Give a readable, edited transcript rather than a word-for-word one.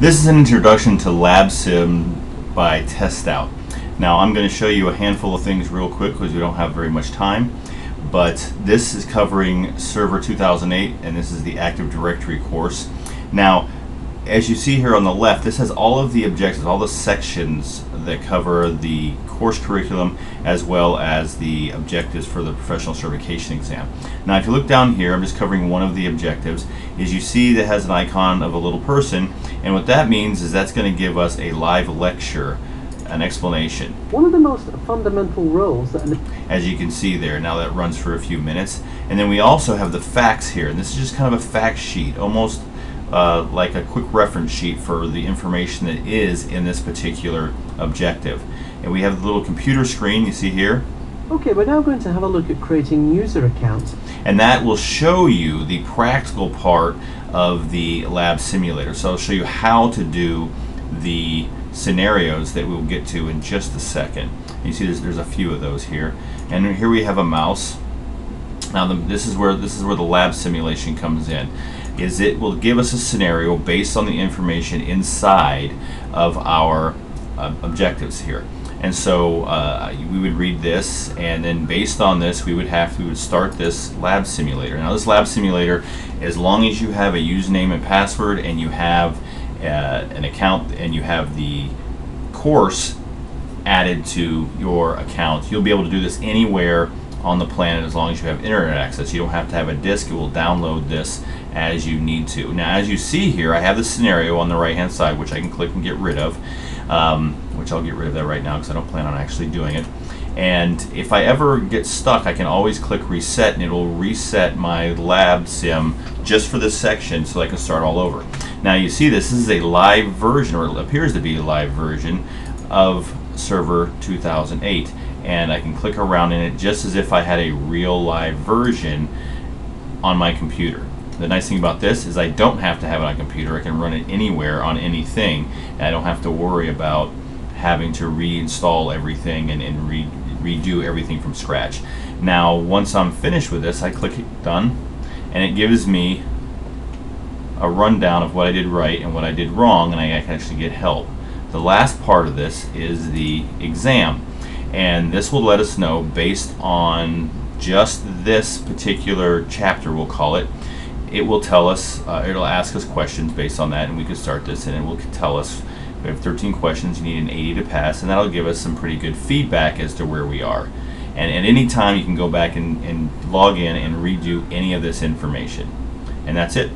This is an introduction to LabSim by TestOut. Now I'm going to show you a handful of things real quick because we don't have very much time, but this is covering Server 2008 and this is the Active Directory course. Now as you see here on the left, this has all of the objectives, all the sections that cover the course curriculum as well as the objectives for the professional certification exam. Now if you look down here, I'm just covering one of the objectives, is you see that has an icon of a little person, and what that means is that's going to give us a live lecture, an explanation. One of the most fundamental roles that as you can see there, now that runs for a few minutes. And then we also have the facts here, and this is just kind of a fact sheet, almost like a quick reference sheet for the information that is in this particular objective. And we have the little computer screen you see here. Okay, we're now going to have a look at creating user accounts. And that will show you the practical part of the lab simulator. So I'll show you how to do the scenarios that we'll get to in just a second. You see there's a few of those here. And here we have a mouse. Now this is where the lab simulation comes in. It will give us a scenario based on the information inside of our objectives here. And so we would read this, and then based on this we would start this lab simulator. Now this lab simulator, as long as you have a username and password and you have an account and you have the course added to your account, you'll be able to do this anywhere on the planet as long as you have internet access. You don't have to have a disk. It will download this as you need to. Now as you see here, I have the scenario on the right hand side which I can click and get rid of, which I'll get rid of that right now because I don't plan on actually doing it. And if I ever get stuck, I can always click reset and it will reset my LabSim just for this section so I can start all over. Now you see this is a live version, or it appears to be a live version of Server 2008, and I can click around in it just as if I had a real live version on my computer. The nice thing about this is I don't have to have it on a computer. I can run it anywhere on anything, and I don't have to worry about having to reinstall everything and redo everything from scratch. Now once I'm finished with this, I click done, and it gives me a rundown of what I did right and what I did wrong, and I can actually get help. The last part of this is the exam, and this will let us know, based on just this particular chapter, we'll call it, it will tell us, it'll ask us questions based on that, and we can start this, and it will tell us we have 13 questions, you need an 80 to pass, and that'll give us some pretty good feedback as to where we are. And at any time you can go back and log in and redo any of this information. And that's it.